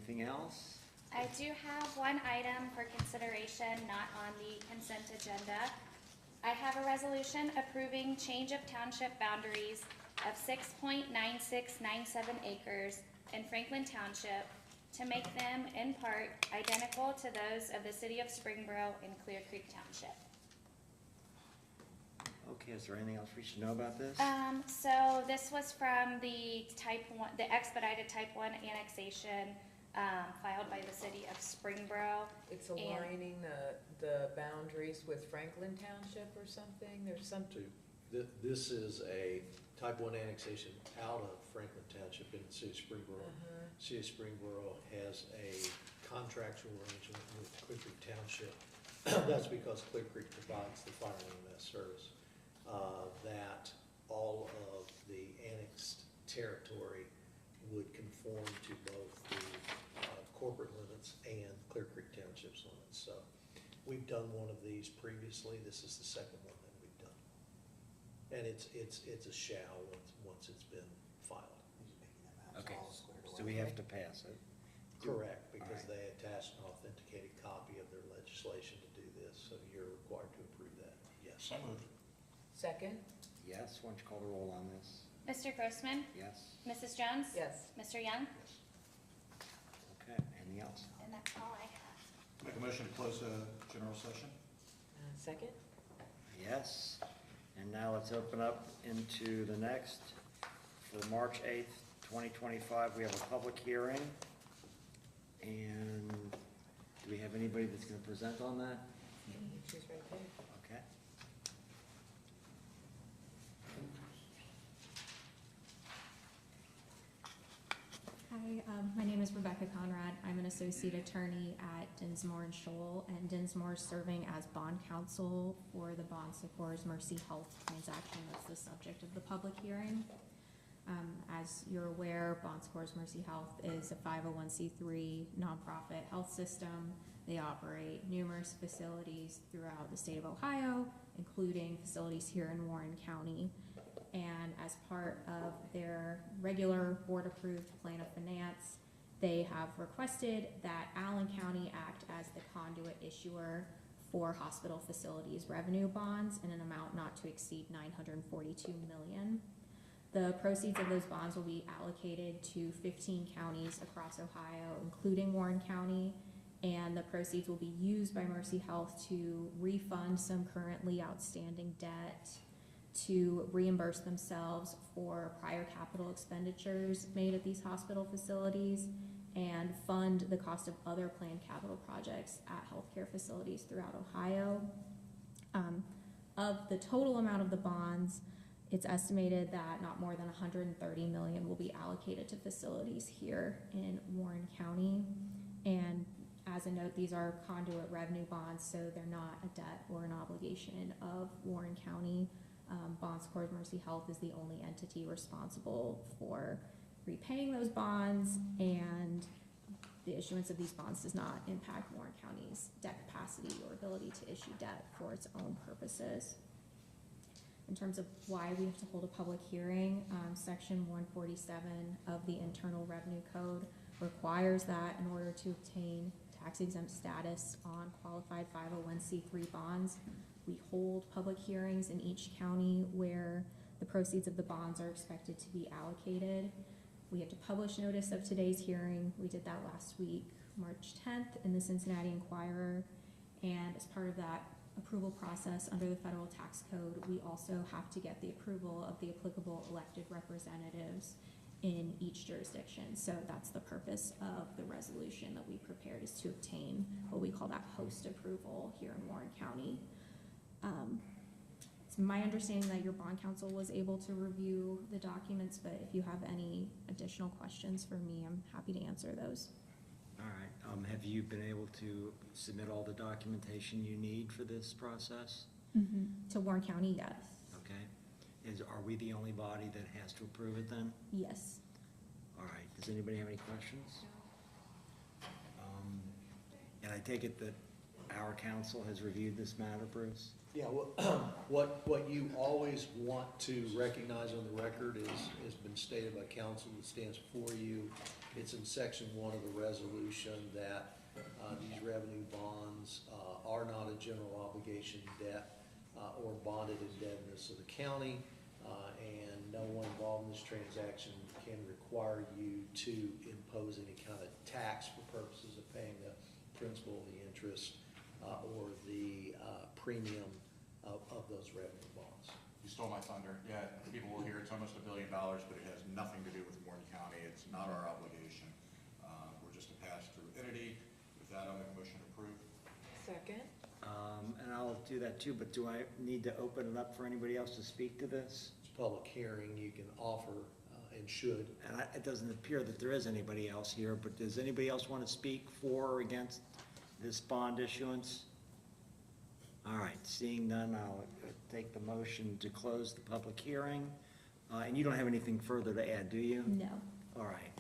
anything else? I do have one item for consideration not on the consent agenda. I have a resolution approving change of township boundaries of 6.9697 acres in Franklin Township to make them in part identical to those of the city of Springboro in Clear Creek Township. Okay, is there anything else we should know about this? So this was from the the expedited type 1 annexation, filed by the city of Springboro. It's aligning the boundaries with Franklin Township or something? There's some. This is a type 1 annexation out of Franklin Township in the city of Springboro. City of Springboro has a contractual arrangement with Clear Creek Township. That's because Clear Creek provides the fire and EMS service. That all of the annexed territory would conform to both the corporate limits and Clear Creek Township's limits. So we've done one of these previously. This is the second one that we've done. And it's a shall once it's been filed. Okay, so we have to pass it. Correct, because All right. they attached an authenticated copy of their legislation to do this, so you're required to approve that. Yes. So moved. Second? Yes, why don't you call the roll on this? Mr. Grossman? Yes? Mrs. Jones? Yes. Mr. Young? Yes. Okay, anything else? And that's all I have. Make a motion to close the general session? Second? Yes, and now let's open up into the next. For March 8th, 2025, we have a public hearing. And do we have anybody that's going to present on that? She's right there. Okay. Hi, my name is Rebecca Conrad. I'm an associate attorney at Dinsmore and Scholl, and Dinsmore is serving as bond counsel for the Bon Secours Mercy Health transaction that's the subject of the public hearing. As you're aware, Bon Secours Mercy Health is a 501c3 nonprofit health system. They operate numerous facilities throughout the state of Ohio, including facilities here in Warren County. And as part of their regular board-approved plan of finance, they have requested that Allen County act as the conduit issuer for hospital facilities revenue bonds in an amount not to exceed $942 million. The proceeds of those bonds will be allocated to 15 counties across Ohio, including Warren County, and the proceeds will be used by Mercy Health to refund some currently outstanding debt, to reimburse themselves for prior capital expenditures made at these hospital facilities, and fund the cost of other planned capital projects at healthcare facilities throughout Ohio. Of the total amount of the bonds, it's estimated that not more than $130 million will be allocated to facilities here in Warren County. And as a note, these are conduit revenue bonds, so they're not a debt or an obligation of Warren County. Bon Secours Mercy Health is the only entity responsible for repaying those bonds, and the issuance of these bonds does not impact Warren County's debt capacity or ability to issue debt for its own purposes. In terms of why we have to hold a public hearing, Section 147 of the Internal Revenue Code requires that in order to obtain tax exempt status on qualified 501c3 bonds, we hold public hearings in each county where the proceeds of the bonds are expected to be allocated. We have to publish notice of today's hearing. We did that last week, March 10th, in the Cincinnati Enquirer. And as part of that approval process under the federal tax code, we also have to get the approval of the applicable elected representatives in each jurisdiction. So that's the purpose of the resolution that we prepared, is to obtain what we call that post approval here in Warren County. It's my understanding that your bond counsel was able to review the documents, but if you have any additional questions for me, I'm happy to answer those. All right, have you been able to submit all the documentation you need for this process? To Warren County, yes. Okay, are we the only body that has to approve it then? Yes. All right, does anybody have any questions? And I take it that our council has reviewed this matter, Bruce? Yeah, well, what you always want to recognize on the record has been stated by council that stands before you. It's in section 1 of the resolution that these revenue bonds are not a general obligation debt or bonded indebtedness of the county, and no one involved in this transaction can require you to impose any kind of tax for purposes of paying the principal, the interest, or the premium of those revenue bonds. You stole my thunder. Yeah, people will hear it's almost $1 billion, but it has nothing to do with Warren County. It's not our obligation. We're just a pass-through entity. With that, I'll make a motion to approve. Second? And I'll do that too, but do I need to open it up for anybody else to speak to this? It's a public hearing, you can offer and should. And it doesn't appear that there is anybody else here, but does anybody else want to speak for or against this bond issuance? All right, seeing none, I'll take the motion to close the public hearing. And you don't have anything further to add, do you? No. All right,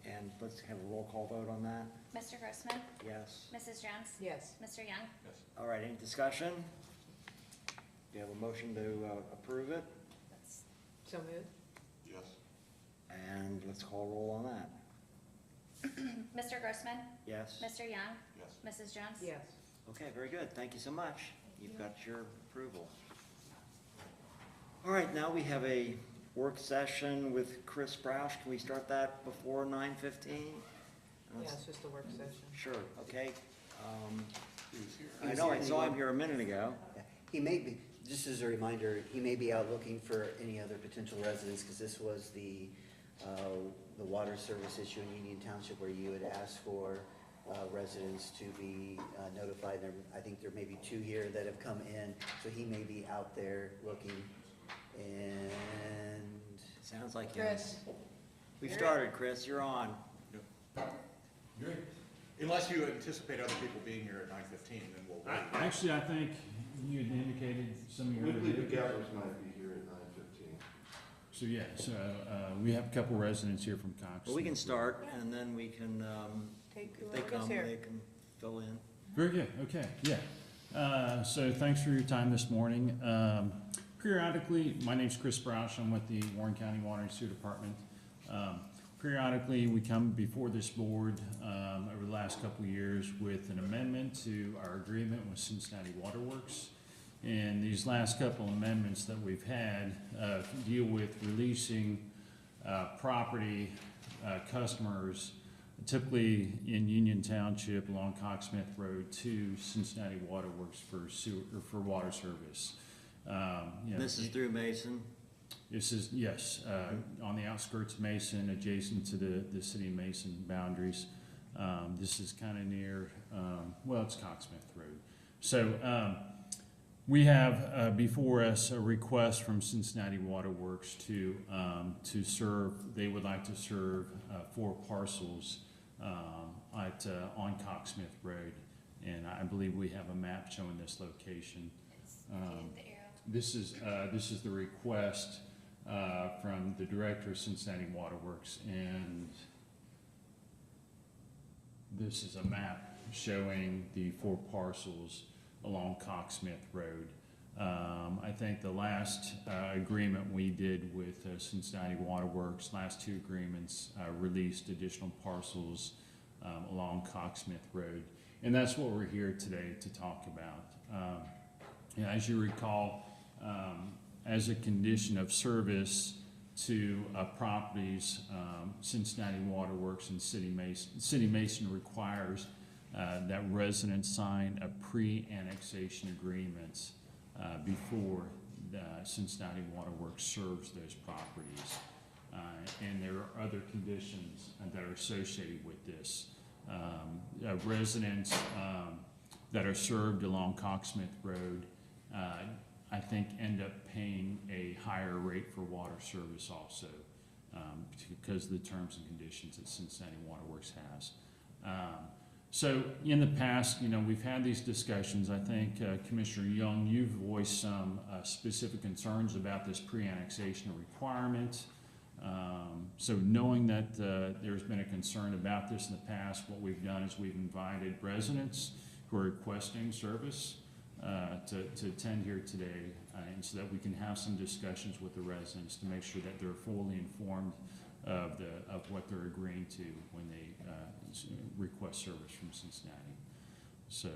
and let's have a roll call vote on that. Mr. Grossman? Yes? Mrs. Jones? Yes. Mr. Young? Yes. All right, any discussion? Do you have a motion to approve it? That's So moved? Yes. And let's call roll on that. Mr. Grossman? Yes? Mr. Young? Yes. Mrs. Jones? Yes. Okay, very good. Thank you so much. You've got your approval. All right, now we have a work session with Chris Broush. Can we start that before 9:15? Yeah, it's just a work session. Sure, okay. He was here. I know, I saw him here a minute ago. Yeah, he may be, just as a reminder, he may be out looking for any other potential residents, because this was the water service issue in Union Township where you had asked for residents to be notified. I think there may be 2 here that have come in, so he may be out there looking. And Sounds like Chris? yes. We've started, Chris, you're on. Unless you anticipate other people being here at 9:15, then we'll wait. Actually, I think you had indicated some of your. Woodley McGovers might be here at 9:15. So, yeah, so, we have a couple residents here from Cox. Well, we can start, and then we can, Take if they whoever's come, here. they can fill in. Very good, okay, yeah. So thanks for your time this morning. Periodically, my name's Chris Broush, I'm with the Warren County Water and Sewer Department. Periodically, we come before this board, over the last couple of years with an amendment to our agreement with Cincinnati Water Works. And these last couple amendments that we've had, deal with releasing, property, customers, typically in Union Township along Cox-Smith Road to Cincinnati Water Works for sewer, or for water service. You know, This is through Mason. This is, yes, on the outskirts of Mason, adjacent to the city of Mason boundaries. This is kind of near, well, it's Cox-Smith Road. So, we have before us a request from Cincinnati Water Works to serve, they would like to serve 4 parcels on Cox-Smith Road. And I believe we have a map showing this location. It's Um, the arrow. This is the request from the director of Cincinnati Water Works, and this is a map showing the 4 parcels along Cox-Smith Road. I think the last agreement we did with Cincinnati Water Works, last 2 agreements released additional parcels along Cox-Smith Road, and that's what we're here today to talk about. As you recall, as a condition of service to properties, Cincinnati Water Works and City Mason requires that residents sign a pre-annexation agreements before the Cincinnati Water Works serves those properties. And there are other conditions that are associated with this. Residents that are served along Cox-Smith Road I think end up paying a higher rate for water service also, because of the terms and conditions that Cincinnati Water Works has. So in the past, we've had these discussions. I think Commissioner Young, you've voiced some specific concerns about this pre-annexation requirement. So knowing that there's been a concern about this in the past, what we've done is we've invited residents who are requesting service to attend here today, and so that we can have some discussions with the residents to make sure that they're fully informed of what they're agreeing to when they request service from Cincinnati. So,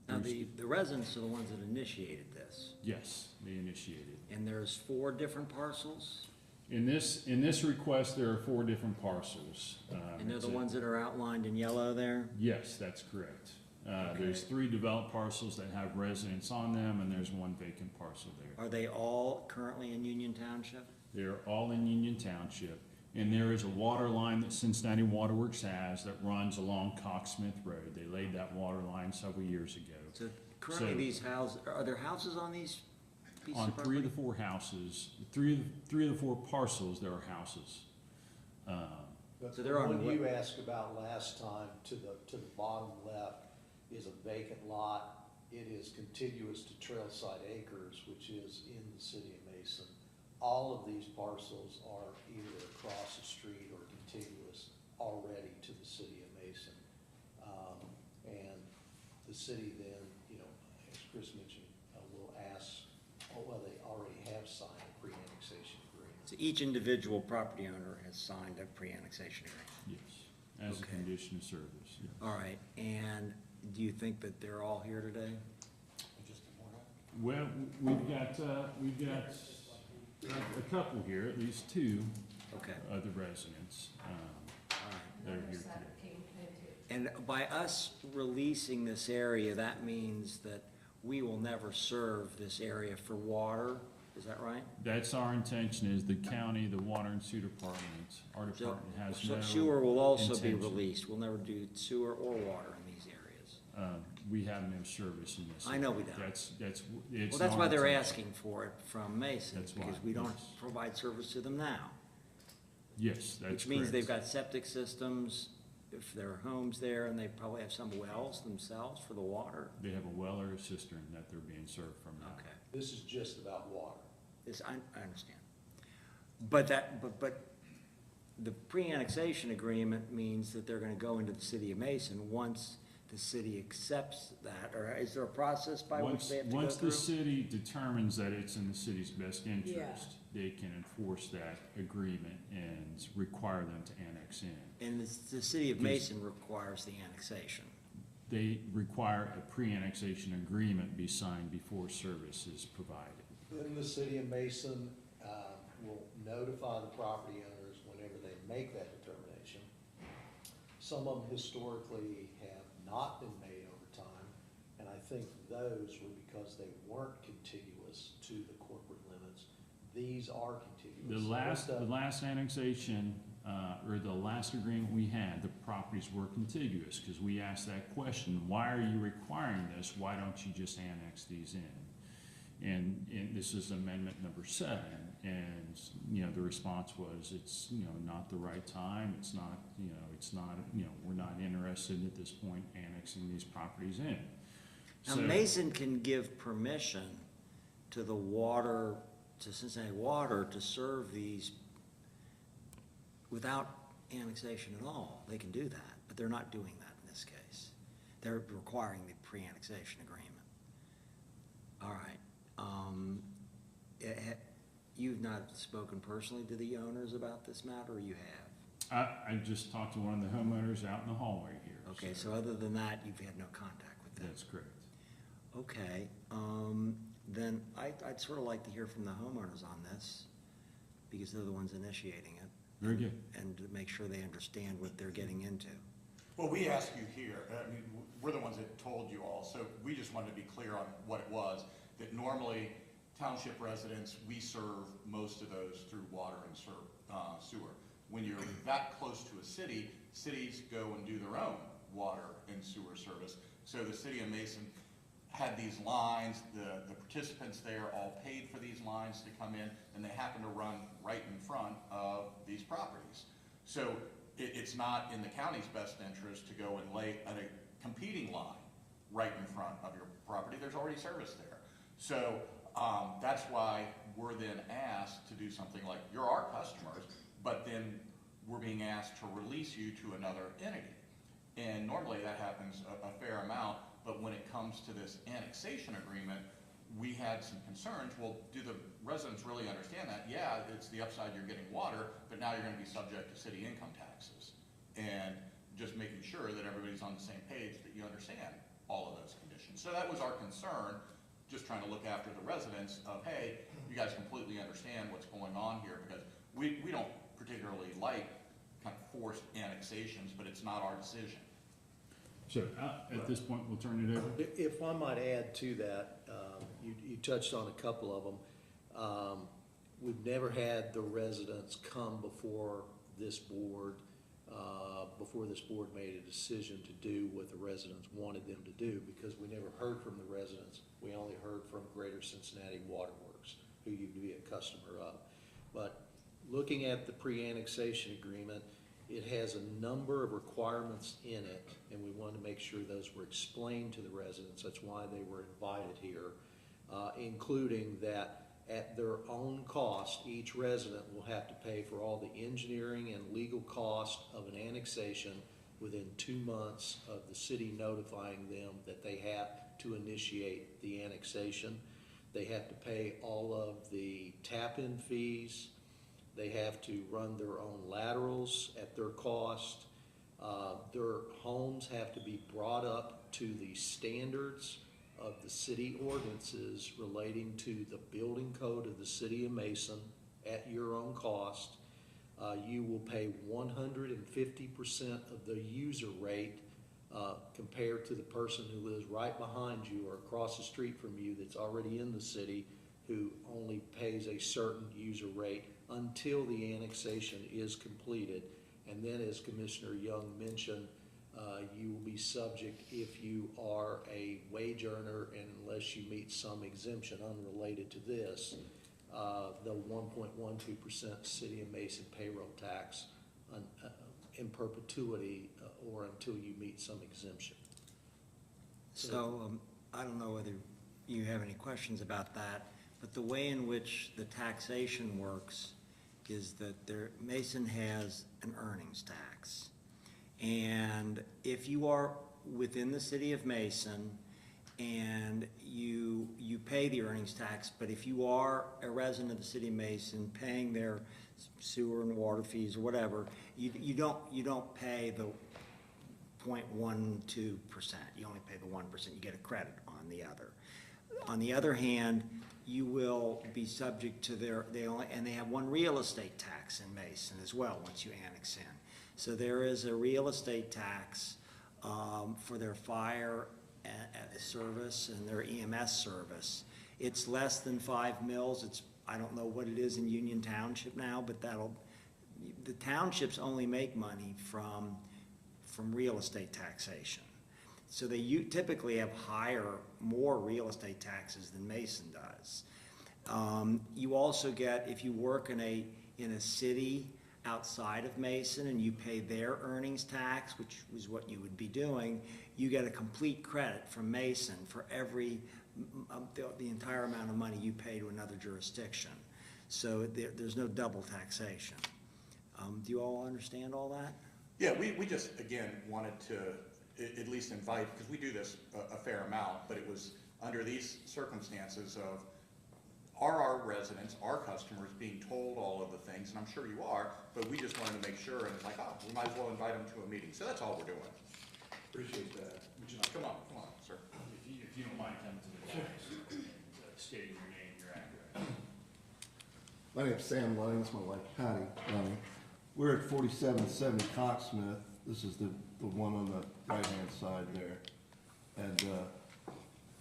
Now, the residents are the ones that initiated this, yes, they initiated. and there's 4 different parcels, In this request, there are 4 different parcels. and they're It's the a- ones that are outlined in yellow there? Yes, that's correct. There's Okay. 3 developed parcels that have residents on them, and there's 1 vacant parcel there. Are they all currently in Union Township? They're all in Union Township, and there is a water line that Cincinnati Waterworks has that runs along Coxsmith Road. They laid that water line several years ago. So currently So- these houses, are there houses on these pieces On of 3 property? of the 4 houses, three of the 4 parcels, there are houses. But So the they're on one the you asked about last time, to the bottom left, is a vacant lot. It is contiguous to Trailside Acres, which is in the city of Mason. All of these parcels are either across the street or contiguous already to the city of Mason. And the city then, you know, as Chris mentioned, will ask, well, they already have signed a pre-annexation agreement. So each individual property owner has signed a pre-annexation agreement? Yes, as a Okay. condition of service, yes. All right, and do you think that they're all here today? Just ignore that. Well, we've got a couple here, at least 2 Okay, other residents, all right. that are here today. And by us releasing this area, that means that we will never serve this area for water, is that right? That's our intention, is the county, the water and sewer department, our So- department has so no sewer will also be intention. released, we'll never do sewer or water in these areas. We have no service in this. I know we don't. That's, it's. Well, that's our why they're intention. asking for it from Mason, That's why, because we don't yes. provide service to them now. Yes, that's Which means correct. they've got septic systems, if there are homes there, and they probably have some wells themselves for the water. They have a well or a cistern that they're being served from now. Okay, This is just about water. this, I understand. But the pre-annexation agreement means that they're gonna go into the city of Mason once the city accepts that, or is there a process by which they have to go Once the through? city determines that it's in the city's best interest, they can enforce that agreement and require them to annex in. And the city of Mason requires the annexation. They require a pre-annexation agreement be signed before service is provided. Then the city of Mason will notify the property owners whenever they make that determination. Some of them historically have not been made over time, and I think those were because they weren't contiguous to the corporate limits. These are contiguous. The last annexation, or the last agreement we had, the properties were contiguous, because we asked that question, why are you requiring this? Why don't you just annex these in? And this is amendment number 7, and, you know, the response was, it's, you know, not the right time, it's not, we're not interested at this point annexing these properties in. Now, So- Mason can give permission to the water, to Cincinnati Water to serve these without annexation at all. They can do that, but they're not doing that in this case. They're requiring the pre-annexation agreement. All right. You've not spoken personally to the owners about this matter, or you have? I just talked to one of the homeowners out in the hallway here. Okay, so other than that, you've had no contact with them? That's correct. Okay, then I'd sort of like to hear from the homeowners on this, because they're the ones initiating it. Very good. And to make sure they understand what they're getting into. Well, we asked you here, I mean, we're the ones that told you all, so we just wanted to be clear on what it was, that normally township residents, we serve most of those through water and sewer. When you're that close to a city, cities go and do their own water and sewer service. So the city of Mason had these lines, the participants there all paid for these lines to come in, and they happen to run right in front of these properties. So it's not in the county's best interest to go and lay a competing line right in front of your property. There's already service there. So that's why we're then asked to do something like, you're our customers, but then we're being asked to release you to another entity. And normally that happens a fair amount, but when it comes to this annexation agreement, we had some concerns. Well, do the residents really understand that? Yeah, it's the upside, you're getting water, but now you're gonna be subject to city income taxes. And just making sure that everybody's on the same page, that you understand all of those conditions. So that was our concern, just trying to look after the residents of, hey, you guys completely understand what's going on here, because we don't particularly like kind of forced annexations, but it's not our decision. So, at this point, we'll turn it over. If I might add to that, you touched on a couple of them. We've never had the residents come before this board made a decision to do what the residents wanted them to do, because we never heard from the residents. We only heard from Greater Cincinnati Waterworks, who you'd be a customer of. But looking at the pre-annexation agreement, it has a number of requirements in it, and we wanted to make sure those were explained to the residents. That's why they were invited here, including that at their own cost, each resident will have to pay for all the engineering and legal cost of an annexation within 2 months of the city notifying them that they have to initiate the annexation. They have to pay all of the tap-in fees. They have to run their own laterals at their cost. Their homes have to be brought up to the standards of the city ordinances relating to the building code of the city of Mason at your own cost. You will pay 150% of the user rate compared to the person who lives right behind you or across the street from you that's already in the city, who only pays a certain user rate until the annexation is completed. And then, as Commissioner Young mentioned, you will be subject, if you are a wage earner and unless you meet some exemption unrelated to this, the 1.12% City of Mason payroll tax in perpetuity or until you meet some exemption. So, I don't know whether you have any questions about that, but the way in which the taxation works is that Mason has an earnings tax. And if you are within the city of Mason and you pay the earnings tax, but if you are a resident of the city of Mason paying their sewer and water fees or whatever, you don't pay the 0.12%. You only pay the 1%. You get a credit on the other. On the other hand, you will be subject to they have one real estate tax in Mason as well once you annex in. So there is a real estate tax for their fire service and their EMS service. It's less than 5 mils. I don't know what it is in Union Township now, but the townships only make money from real estate taxation. So they typically have more real estate taxes than Mason does. You also get, if you work in a city outside of Mason and you pay their earnings tax, which is what you would be doing, you get a complete credit from Mason for the entire amount of money you pay to another jurisdiction. So there's no double taxation. Do you all understand all that? Yeah, we just, again, wanted to at least invite, because we do this a fair amount, but it was under these circumstances of, are our residents, our customers being told all of the things, and I'm sure you are, but we just wanted to make sure, and it's like, oh, we might as well invite them to a meeting. So that's all we're doing. Appreciate that. Come on, sir. If you don't mind coming to the dais and stating your name, your address. My name's Sam Lunnings, my wife Patty Lunning. We're at 4770 Cocksmith. This is the one on the right-hand side there. And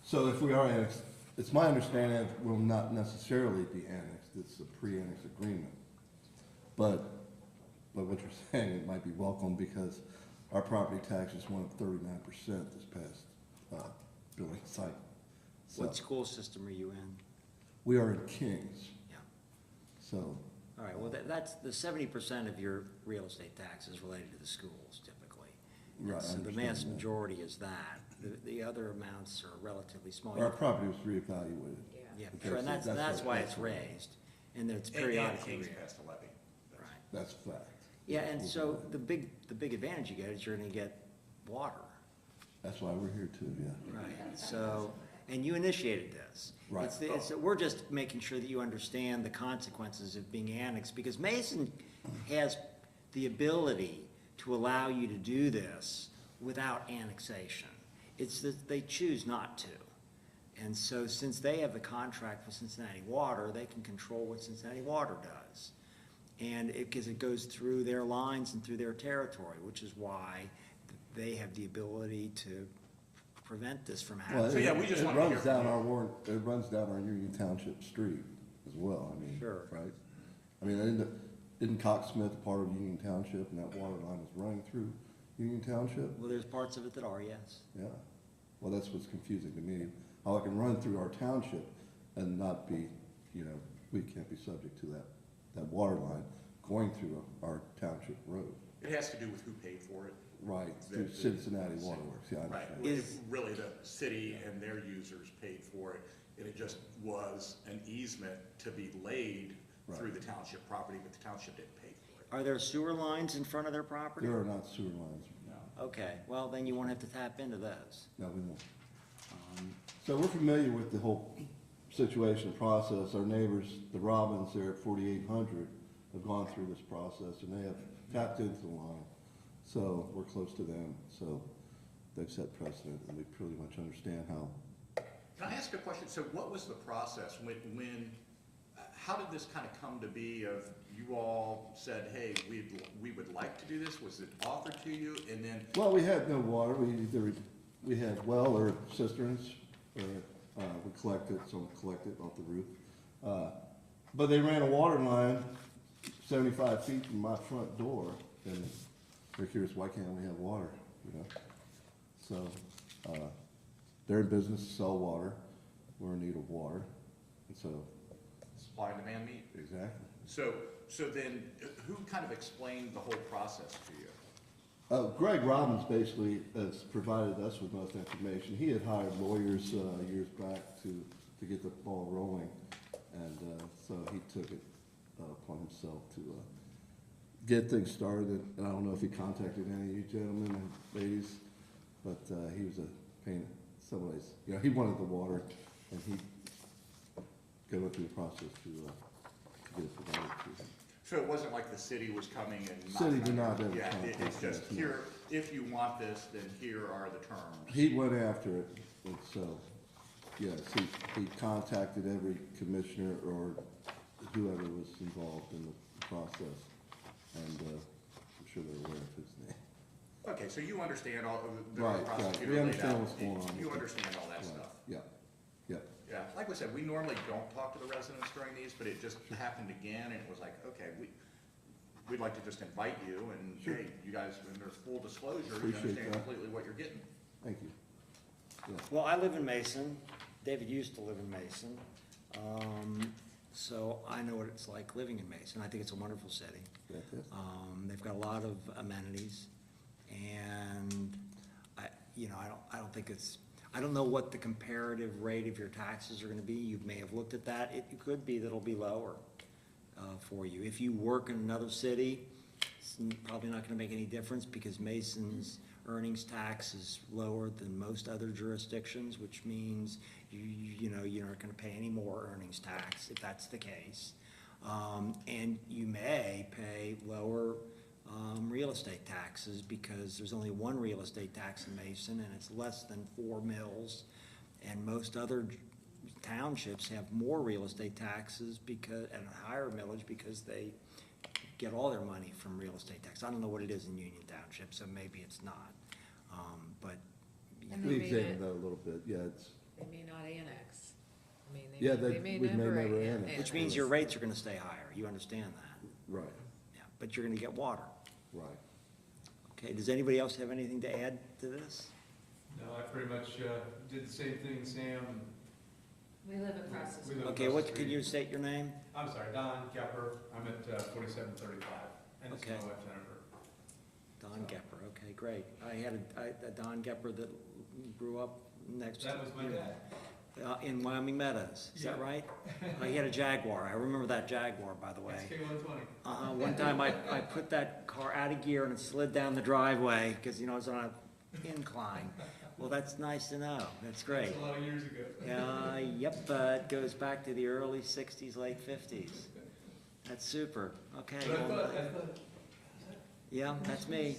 so if we are annexed, it's my understanding that we'll not necessarily be annexed. It's a pre-annex agreement. But what you're saying, it might be welcome because our property taxes went up 39% this past billing cycle. So What school system are you in? we are in Kings. Yeah. So All right, well, that's the 70% of your real estate tax is related to the schools typically. And Right, I so the understand mass that. majority is that. The other amounts are relatively small. our property was reevaluated. Yeah, Okay, sure, and so that's why that's it's what- raised, and it's And periodically Kings raised. passed a levy. Right. That's a fact. Yeah, and so the big advantage you get is you're gonna get water. That's why we're here too, yeah. Right, so, and you initiated this. Right. We're just making sure that you understand the consequences of being annexed, because Mason has the ability to allow you to do this without annexation. It's that they choose not to. And so since they have the contract with Cincinnati Water, they can control what Cincinnati Water does. And because it goes through their lines and through their territory, which is why they have the ability to prevent this from Well, happening. So, yeah, we just it wanted to runs hear down from you. our it runs down our Union Township street as well, I mean. Sure. Right? I mean, isn't Coxsmith part of Union Township, and that water line is running through Union Township? Well, there's parts of it that are, yes. Yeah. Well, that's what's confusing to me, how it can run through our township and not be, we can't be subject to that water line going through our township road. It has to do with who paid for it. Right, through The- Cincinnati Waterworks, yeah, I Right, understand. Is- really the city and their users paid for it, and it just was an easement to be laid through the township property, but the township didn't pay for it. Are there sewer lines in front of their property? There are not sewer lines, Okay, well, then you won't have to tap into those. no, we won't. So we're familiar with the whole situation, process. Our neighbors, the Robins there at 4800, have gone through this process, and they have tapped into the line. So we're close to them, so they've set precedent, and we pretty much understand how. Can I ask a question? So what was the process how did this kind of come to be of you all said, hey, we would like to do this? Was it offered to you? And then, Well, we had no water. We had well or cisterns, or we collected, someone collected off the roof. But they ran a water line 75 feet from my front door, and they're curious, why can't we have water, So, they're in business to sell water. We're in need of water, and so, supply and demand meet? exactly. So then, who kind of explained the whole process to you? Greg Robbins basically has provided us with most information. He had hired lawyers years back to get the ball rolling, and so he took it upon himself to get things started. And I don't know if he contacted any of you gentlemen and ladies, but he was a pain. Somebody's, he wanted the water, and he go through the process to get it provided to him. So it wasn't like the city was coming and City knocking did on not your- have a Yeah, contract, it's just no. here, if you want this, then here are the terms. He went after it, and so, yes, he contacted every commissioner or whoever was involved in the process, and I'm sure they're aware of his name. Okay, so you understand all of the Right, prosecutor we laid understand out. what's going on You with it. understand all that Right, stuff. Yeah, yeah. Yeah, like I said, we normally don't talk to the residents during these, but it just happened again, and it was like, okay, we'd like to just invite you, and Sure. hey, you guys, when there's full disclosure, you Appreciate understand that. completely what you're getting. Thank you. Yeah. Well, I live in Mason. David used to live in Mason. So I know what it's like living in Mason. I think it's a wonderful city. That's it. They've got a lot of amenities, and I don't think I don't know what the comparative rate of your taxes are gonna be. You may have looked at that. It could be that it'll be lower, for you. If you work in another city, it's probably not gonna make any difference, because Mason's earnings tax is lower than most other jurisdictions, which means you're not gonna pay any more earnings tax if that's the case. And you may pay lower real estate taxes, because there's only one real estate tax in Mason, and it's less than 4 mills. And most other townships have more real estate taxes and a higher millage, because they get all their money from real estate tax. I don't know what it is in Union Township, so maybe it's not. But And We they may examined not- that a little bit, yeah, They may not annex. I mean, Yeah, they they- may we may never never annex. annex. which means your rates are gonna stay higher. You understand that? right, Yeah, but you're gonna get water. right. Okay, does anybody else have anything to add to this? No, I pretty much did the same thing, Sam. We live across the We street. live Okay, across the can you street. state your name? I'm sorry, Don Gepper. I'm at 4735, and it's my Okay. wife Jennifer. Don Gepper, okay, great. I had a Don Gepper that grew up next to. That was my dad. In Wyoming Meadows, is that Yeah. right? He had a Jaguar. I remember that Jaguar, by the way. XK120. One time I put that car out of gear and it slid down the driveway, because, it's on a incline. Well, that's nice to know. That's great. That's a lot of years ago. Yep, it goes back to the early 60s, late 50s. That's super. Okay. But I well, thought, yeah, that's me.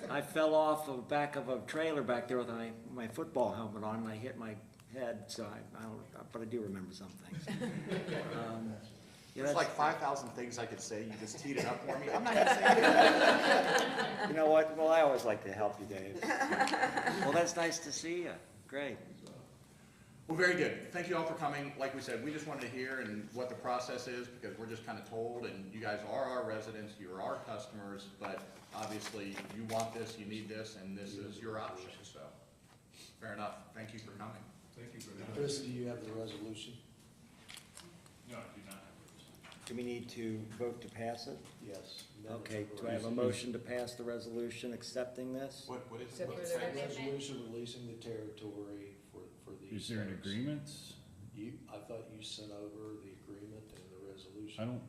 I fell off the back of a trailer back there with my football helmet on, and I hit my head, so I don't, but I do remember some things. Yeah, There's that's- like 5,000 things I could say, you just teed it up for me. I'm not gonna say it. You know what? Well, I always like to help you, Dave. Well, that's nice to see you. Great. Well, very good. Thank you all for coming. Like we said, we just wanted to hear and what the process is, because we're just kind of told, and you guys are our residents, you're our customers, but obviously you want this, you need this, and this is your option, so. Fair enough. Thank you for coming. thank you for that. Chris, do you have the resolution? No, I do not. Do we need to vote to pass it? Yes. Okay, do I have a motion to pass the resolution accepting this? What is Except it? for What's the that? amendment. Resolution releasing the territory for these. Is there an folks. agreement? I thought you sent over the agreement and the resolution. I don't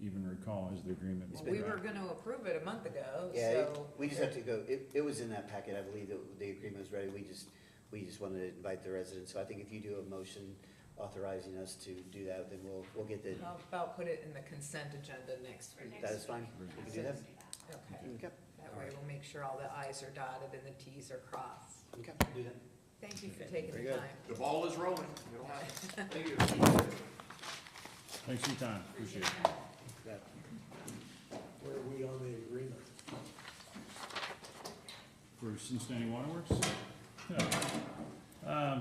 even recall, is the agreement? Well, we were gonna approve it a month ago, Yeah, so. we just have to go, it was in that packet, I believe, that the agreement was ready, we just wanted to invite the residents, so I think if you do a motion authorizing us to do that, then we'll get the, How about put it in the consent agenda next week? that is fine, we can do that. Okay, Okay, that way we'll make sure all the i's are dotted and the t's are crossed. okay, do that. Thank you for taking Very the good. time. The ball is rolling. It'll happen. Thank you. Thanks for your time, appreciate it. That- Where are we on the agreement? For Cincinnati Waterworks? Yeah.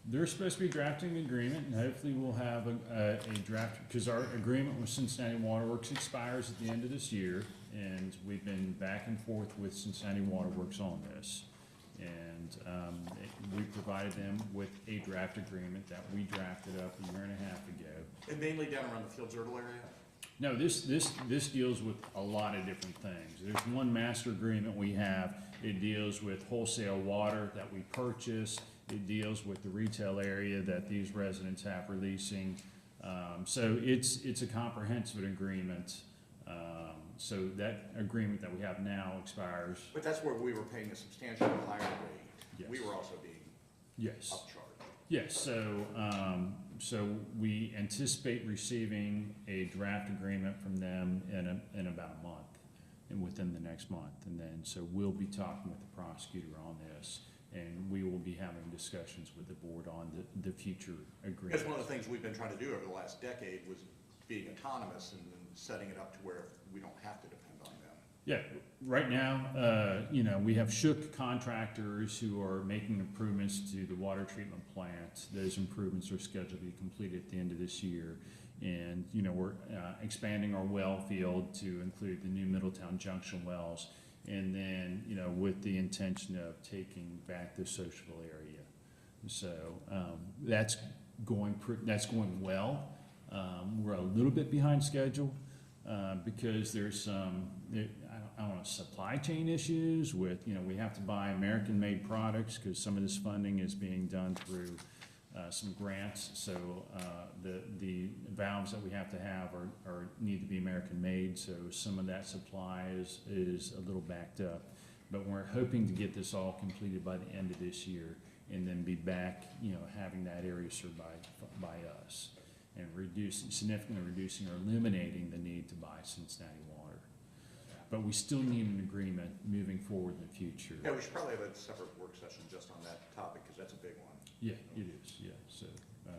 They're supposed to be drafting an agreement, and hopefully we'll have a draft, because our agreement with Cincinnati Waterworks expires at the end of this year, and we've been back and forth with Cincinnati Waterworks on this. And we provided them with a draft agreement that we drafted up a year and a half ago. And mainly down around the Fields Erdel area? No, this deals with a lot of different things. There's one master agreement we have. It deals with wholesale water that we purchase. It deals with the retail area that these residents have releasing. So it's a comprehensive agreement. So that agreement that we have now expires. But that's where we were paying a substantially higher rate. We Yes. were also being Yes. upcharged. Yes, so we anticipate receiving a draft agreement from them in about a month, and within the next month. And then, so we'll be talking with the prosecutor on this, and we will be having discussions with the board on the future agreement. That's one of the things we've been trying to do over the last decade was being autonomous and then setting it up to where we don't have to depend on them. Yeah, right now, we have shook contractors who are making improvements to the water treatment plant. Those improvements are scheduled to be completed at the end of this year. And, we're expanding our well field to include the new Middletown Junction wells. And then, with the intention of taking back the social area. So, that's going well. We're a little bit behind schedule. Because there's some, I don't know, supply chain issues with, we have to buy American-made products because some of this funding is being done through some grants. So the valves that we have to have need to be American-made. So some of that supply is a little backed up. But we're hoping to get this all completed by the end of this year and then be back, having that area served by us. And significantly reducing or eliminating the need to buy Cincinnati water. But we still need an agreement moving forward in the future. Yeah, we should probably have a separate work session just on that topic, because that's a big one. Yeah, it is, yeah, so.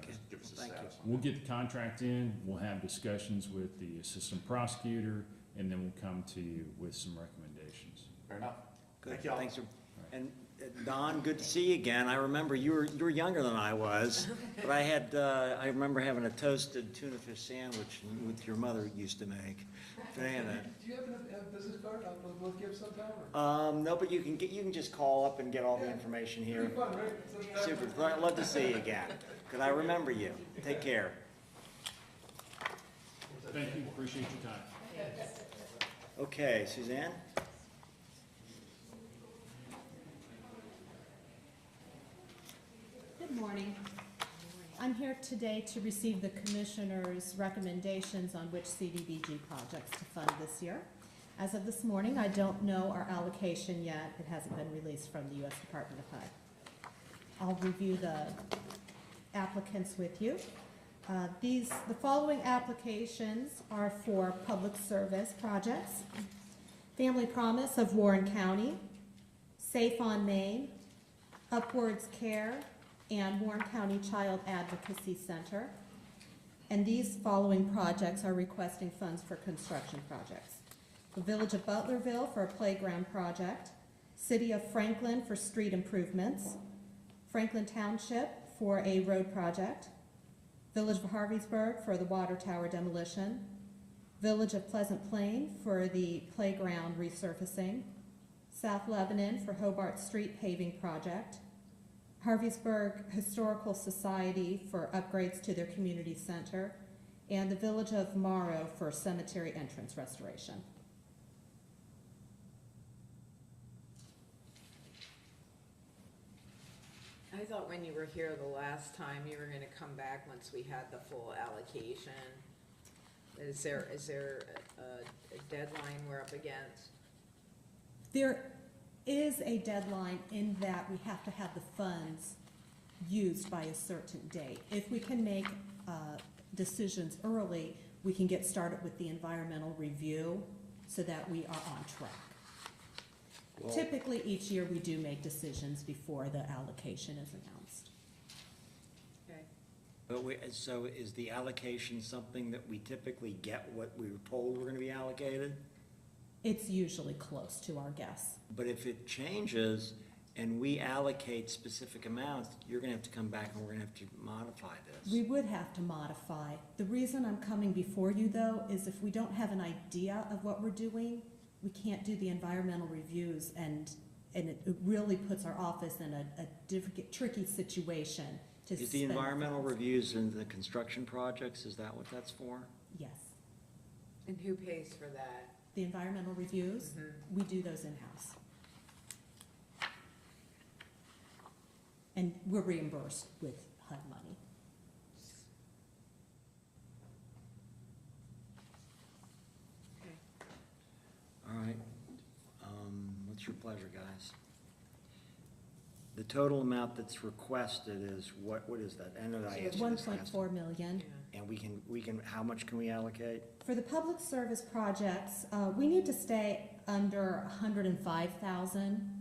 Just give us a Thank you. status on We'll that. get the contract in, we'll have discussions with the assistant prosecutor, and then we'll come to you with some recommendations. Fair enough. Good, Thank you all. thanks. And Don, good to see you again. I remember you were younger than I was, but I remember having a toasted tuna fish sandwich with your mother used to make. Man, Do you happen to have a business card? We'll give sometime, or? no, but you can just call up and get all the information here. Pretty fun, right? Super, I'd love to see you again, because I remember you. Take care. Thank you, appreciate your time. Okay, Suzanne? Good morning. I'm here today to receive the Commissioner's recommendations on which CDBG projects to fund this year. As of this morning, I don't know our allocation yet. It hasn't been released from the U.S. Department of HUD. I'll review the applicants with you. The following applications are for public service projects. Family Promise of Warren County, Safe on Main, Upwards Care, and Warren County Child Advocacy Center. And these following projects are requesting funds for construction projects. The Village of Butlerville for a playground project, City of Franklin for street improvements, Franklin Township for a road project, Village of Harveysburg for the water tower demolition, Village of Pleasant Plain for the playground resurfacing, South Lebanon for Hobart Street paving project, Harveysburg Historical Society for upgrades to their community center, and the Village of Morrow for cemetery entrance restoration. I thought when you were here the last time, you were gonna come back once we had the full allocation. Is there a deadline we're up against? There is a deadline in that we have to have the funds used by a certain date. If we can make decisions early, we can get started with the environmental review so that we are on track. Well- Typically, each year, we do make decisions before the allocation is announced. Okay. But so is the allocation something that we typically get what we were told we're gonna be allocated? It's usually close to our guess. But if it changes and we allocate specific amounts, you're gonna have to come back and we're gonna have to modify this. We would have to modify. The reason I'm coming before you, though, is if we don't have an idea of what we're doing, we can't do the environmental reviews, and it really puts our office in a tricky situation to Is the spend environmental funds. reviews and the construction projects, is that what that's for? Yes. And who pays for that? The environmental reviews, Mhm. we do those in-house. And we're reimbursed with HUD money. Okay. All right, what's your pleasure, guys? The total amount that's requested is, what is that? I know that I asked you One this point last four time. million. Yeah. And we can, how much can we allocate? For the public service projects, we need to stay under 105,000.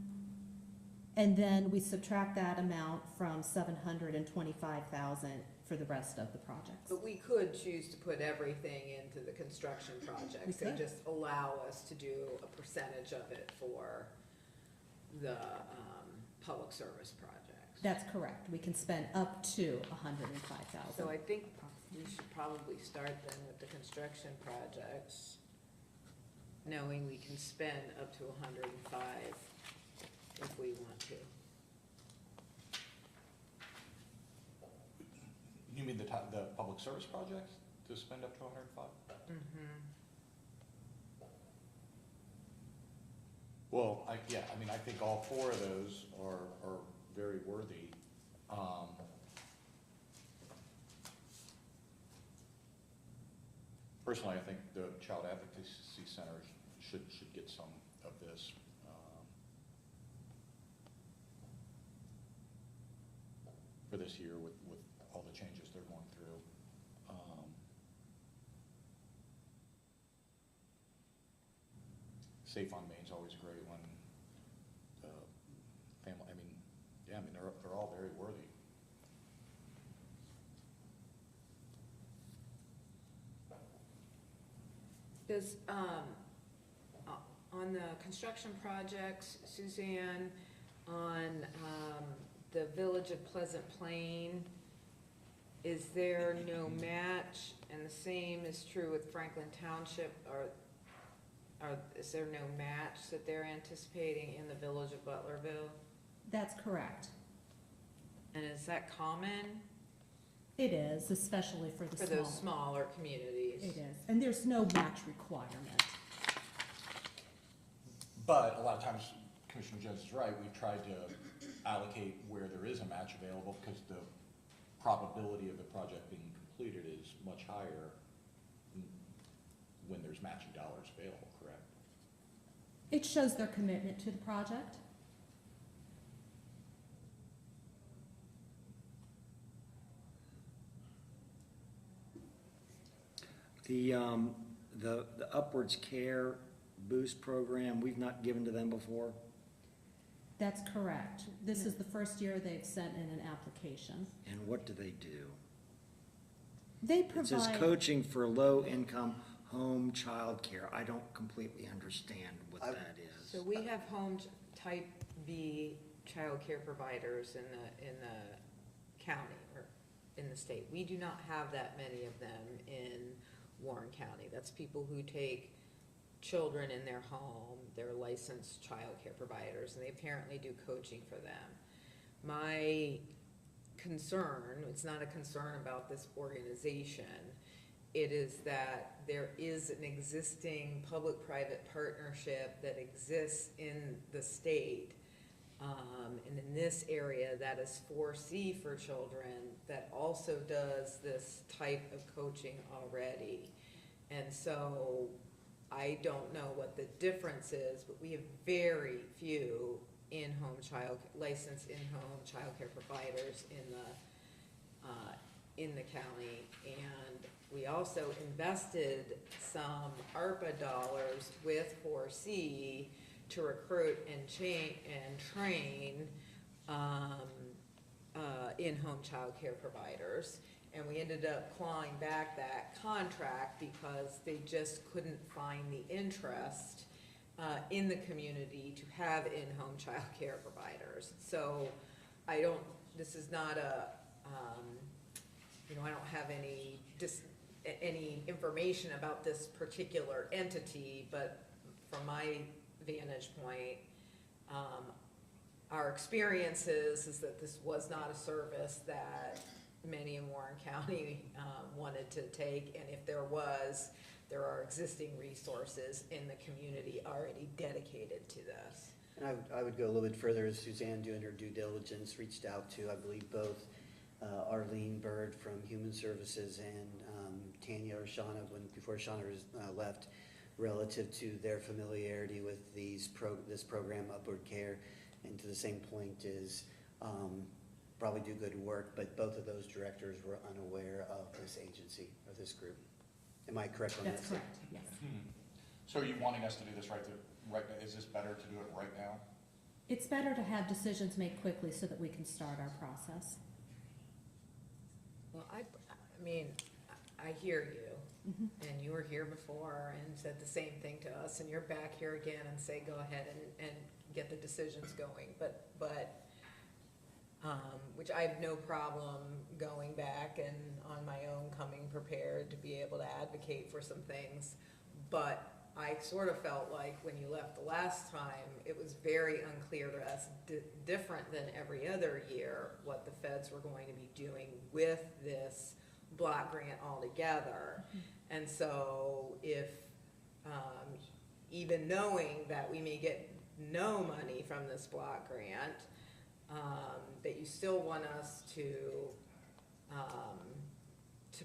And then we subtract that amount from 725,000 for the rest of the projects. But we could choose to put everything into the construction projects. We They could. just allow us to do a percentage of it for the, public service projects. That's correct. We can spend up to 105,000. So I think we should probably start then with the construction projects, knowing we can spend up to 105 if we want to. You mean the public service projects to spend up to 105? Mm-hmm. Well, I think all four of those are very worthy. Personally, I think the Child Advocacy Center should get some of this. For this year with all the changes they're going through. Safe on Main's always great when family, they're all very worthy. Does, on the construction projects, Suzanne, on, the Village of Pleasant Plain, is there no match? And the same is true with Franklin Township, is there no match that they're anticipating in the Village of Butlerville? That's correct. And is that common It is, especially for the for small. those smaller communities? It is, and there's no match requirement. But a lot of times, Commissioner Jones is right, we've tried to allocate where there is a match available because the probability of the project being completed is much higher when there's matching dollars available, correct? It shows their commitment to the project. The Upwards Care Boost Program, we've not given to them before? That's correct. This is the first year they've sent in an application. And what do they do? They It says provide, coaching for low-income home childcare. I don't completely understand what I- that is. So we have type B childcare providers in the county or in the state. We do not have that many of them in Warren County. That's people who take children in their home, they're licensed childcare providers, and they apparently do coaching for them. My concern, it's not a concern about this organization, it is that there is an existing public-private partnership that exists in the state, and in this area that is 4C for children, that also does this type of coaching already. And so I don't know what the difference is, but we have very few licensed in-home childcare providers in the county. And we also invested some ARPA dollars with 4C to recruit and train in-home childcare providers. And we ended up clawing back that contract because they just couldn't find the interest in the community to have in-home childcare providers. So this is not I don't have any information about this particular entity, but from my vantage point, our experience is that this was not a service that many in Warren County wanted to take, and if there are existing resources in the community already dedicated to this. And I would go a little bit further, as Suzanne, doing her due diligence, reached out to, I believe, both Arlene Bird from Human Services and Tanya or Shauna, before Shauna left, relative to their familiarity with this program, Upward Care, and to the same point is probably do good work, but both of those directors were unaware of this agency or this group. Am I correct on that? that's correct, yes. So are you wanting us to do this right now? Is this better to do it right now? It's better to have decisions made quickly so that we can start our process. Well, I mean, I hear you, and you were here before and said the same thing to us, and you're back here again and say, go ahead and get the decisions going, but which I have no problem going back and on my own coming prepared to be able to advocate for some things. But I sort of felt like when you left the last time, it was very unclear to us, different than every other year, what the feds were going to be doing with this block grant altogether. And so if, even knowing that we may get no money from this block grant, that you still want us to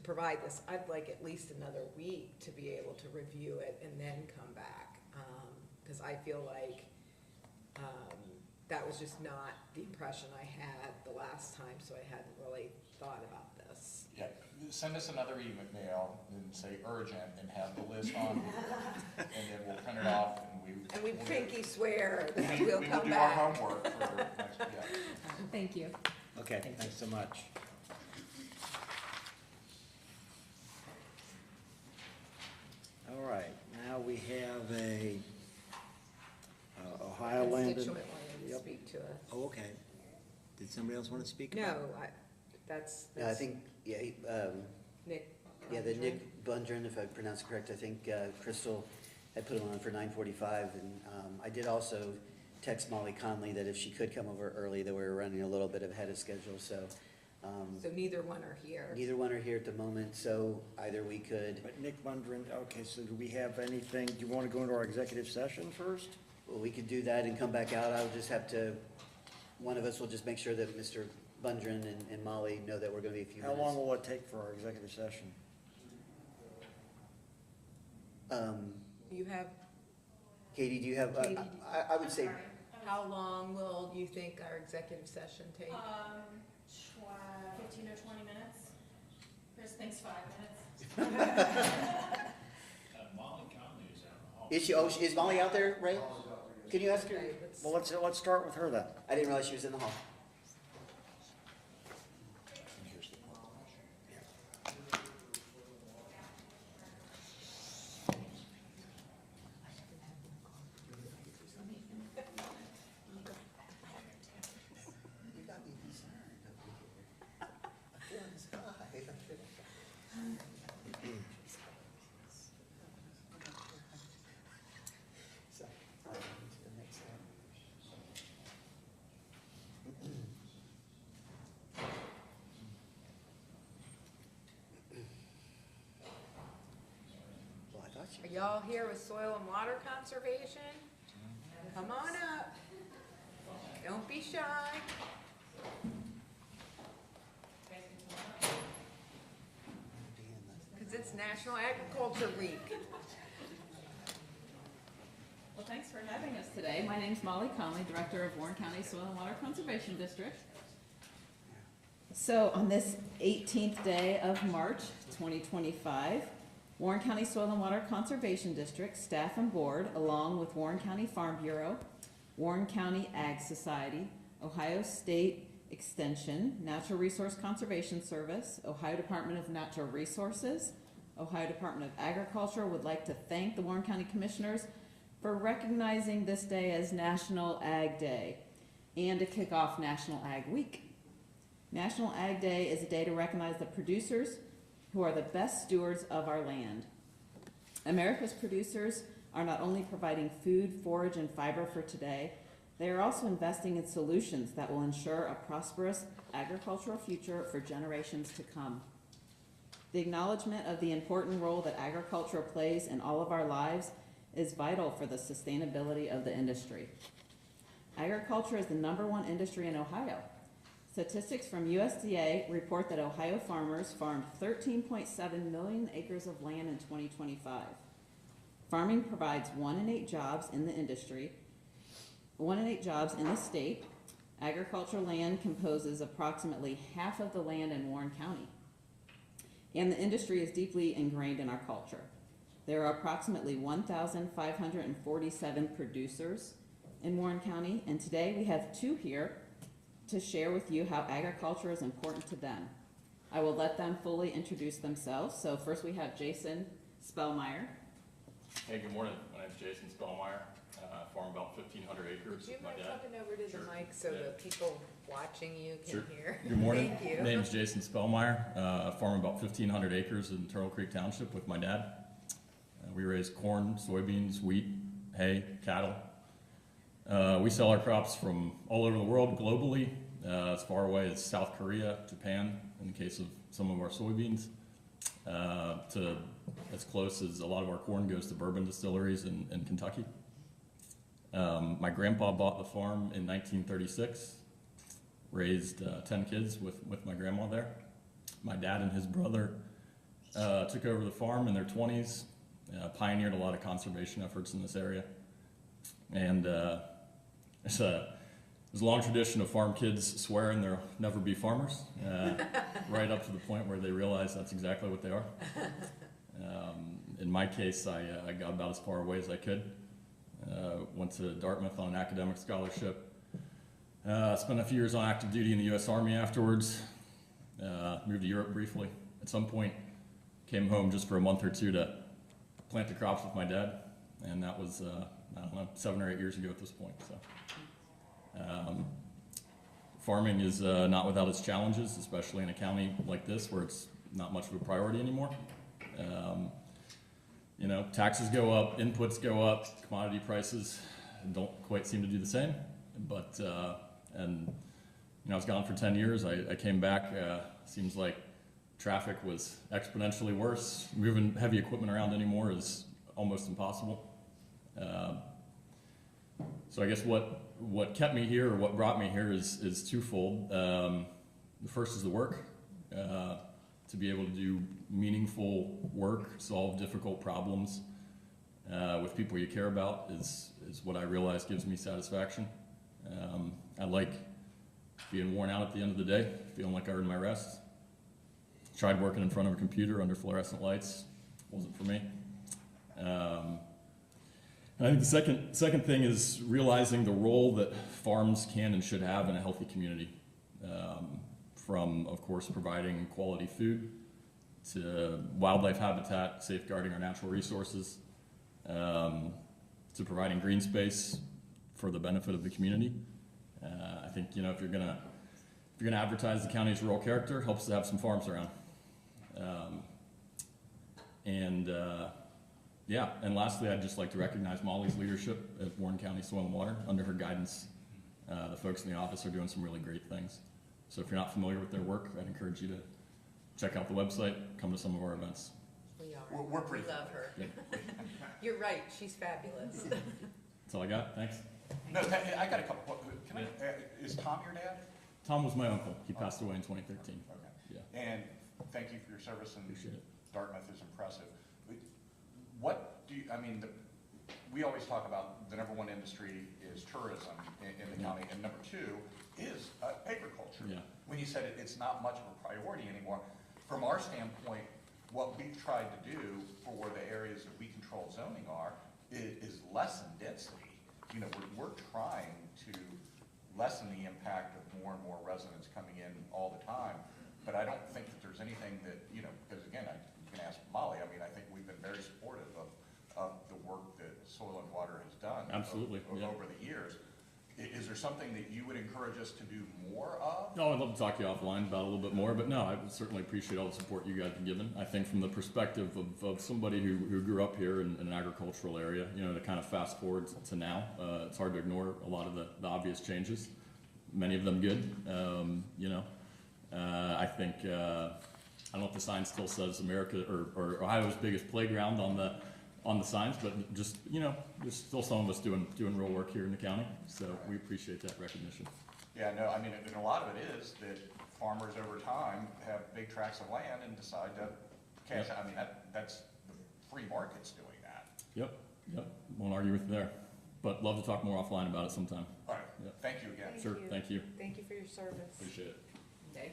provide this, I'd like at least another week to be able to review it and then come back. Because I feel like that was just not the impression I had the last time, so I hadn't really thought about this. Yeah, send us another email and say urgent and have the list on it, and then we'll print it off and we pinky swear that we we'll will come do our back. homework for next, yeah. Thank you. Okay, thanks so much. All right, now we have a Ohio Land. Constituent wanted to Yep. speak to us. Oh, okay. Did somebody else want to speak? No, about that's. Yeah, I think, Nick. the Nick Bundren, if I pronounce it correct, I think Crystal had put him on for 9:45, and I did also text Molly Conley that if she could come over early, that we were running a little bit ahead of schedule, so. So neither one are here. Neither one are here at the moment, so either we could, But Nick Bundren, okay, so do we have anything, do you want to go into our executive session first? well, we could do that and come back out. I'll just have to, one of us will just make sure that Mr. Bundren and Molly know that we're gonna be a few How minutes. long will it take for our executive session? You have, Katie, do you have, Katie, I would say, How long will you think our executive session take? 15 or 20 minutes. Chris thinks 5 minutes. Molly Conley is out in the hall. is she, oh, is Molly out there, Ray? Can you ask her? Okay, Well, let's start with her then. I didn't realize she was in the hall. You got me concerned over here. I feel this So, to the next slide. Well, I thought Are you. y'all here with soil and water conservation? Come on up. Don't be shy. Because it's National Agriculture Week. Well, thanks for having us today. My name's Molly Conley, Director of Warren County Soil and Water Conservation District. So on this 18th day of March 2025, Warren County Soil and Water Conservation District staff and board, along with Warren County Farm Bureau, Warren County Ag Society, Ohio State Extension, Natural Resource Conservation Service, Ohio Department of Natural Resources, Ohio Department of Agriculture would like to thank the Warren County Commissioners for recognizing this day as National Ag Day and to kick off National Ag Week. National Ag Day is a day to recognize the producers who are the best stewards of our land. America's producers are not only providing food, forage, and fiber for today, they are also investing in solutions that will ensure a prosperous agricultural future for generations to come. The acknowledgement of the important role that agriculture plays in all of our lives is vital for the sustainability of the industry. Agriculture is the #1 industry in Ohio. Statistics from USDA report that Ohio farmers farmed 13.7 million acres of land in 2025. Farming provides 1 in 8 jobs in the industry, 1 in 8 jobs in the state. Agricultural land composes approximately half of the land in Warren County. And the industry is deeply ingrained in our culture. There are approximately 1,547 producers in Warren County, and today we have 2 here to share with you how agriculture is important to them. I will let them fully introduce themselves. So first we have Jason Spellmeyer. Hey, good morning. My name's Jason Spellmeyer. I farm about 1,500 acres Would you with my mind dad. coming over to the Sure. mic so Yeah. the people watching you can Sure. hear? Good morning. Thank you. Name's Jason Spellmeyer. I farm about 1,500 acres in Turtle Creek Township with my dad. We raise corn, soybeans, wheat, hay, cattle. We sell our crops from all over the world globally, as far away as South Korea, Japan, in the case of some of our soybeans, to as close as a lot of our corn goes to bourbon distilleries in Kentucky. My grandpa bought the farm in 1936, raised 10 kids with my grandma there. My dad and his brother took over the farm in their 20s, pioneered a lot of conservation efforts in this area. And there's a long tradition of farm kids swearing they'll never be farmers, right up to the point where they realize that's exactly what they are. In my case, I got about as far away as I could. Went to Dartmouth on an academic scholarship. Spent a few years on active duty in the U.S. Army afterwards. Moved to Europe briefly. At some point, came home just for a month or 2 to plant the crops with my dad. And that was, I don't know, 7 or 8 years ago at this point. So, farming is not without its challenges, especially in a county like this where it's not much of a priority anymore. You know, taxes go up, inputs go up, commodity prices don't quite seem to do the same. But, and, you know, I was gone for 10 years. I came back, seems like traffic was exponentially worse. Moving heavy equipment around anymore is almost impossible. So I guess what kept me here, or what brought me here, is twofold. The first is the work. To be able to do meaningful work, solve difficult problems, with people you care about is what I realize gives me satisfaction. I like being worn out at the end of the day, feeling like I earned my rest. Tried working in front of a computer under fluorescent lights, wasn't for me. And I think the second thing is realizing the role that farms can and should have in a healthy community. From, of course, providing quality food to wildlife habitat, safeguarding our natural resources, to providing green space for the benefit of the community. I think, if you're gonna advertise the county's rural character, it helps to have some farms around. And lastly, I'd just like to recognize Molly's leadership at Warren County Soil and Water. Under her guidance, the folks in the office are doing some really great things. So if you're not familiar with their work, I'd encourage you to check out the website, come to some of our events. We are. We're pretty. We love her. Yeah. You're right, she's fabulous. That's all I got, thanks. No, I got a couple, is Tom your dad? Tom was my uncle. He passed away in 2013. Okay. Yeah, And thank you for your service, and appreciate it. Dartmouth is impressive. What do you, we always talk about the number one industry is tourism in the county, and number two is agriculture. Yeah. When you said it's not much of a priority anymore, from our standpoint, what we've tried to do for the areas that we control zoning is lessen density. We're trying to lessen the impact of more and more residents coming in all the time. But I don't think that there's anything that, because again, you can ask Molly, I think we've been very supportive of the work that Soil and Water has done. Absolutely, yeah. Over the years. Is there something that you would encourage us to do more of? No, I'd love to talk to you offline about it a little bit more, but no, I would certainly appreciate all the support you guys have given. I think from the perspective of somebody who grew up here in an agricultural area, to kind of fast forward to now, it's hard to ignore a lot of the obvious changes, many of them good. I think, I don't know if the sign still says America or Ohio's biggest playground on the signs, but just, there's still some of us doing real work here in the county, so we appreciate that recognition. Yeah, no, and a lot of it is that farmers over time have big tracts of land and decide to cash out. That's the free market's doing that. Yep, won't argue with you there, but love to talk more offline about it sometime. All right, Yep. thank you again. Sure, thank you, Thank you for your service. appreciate it. Dave?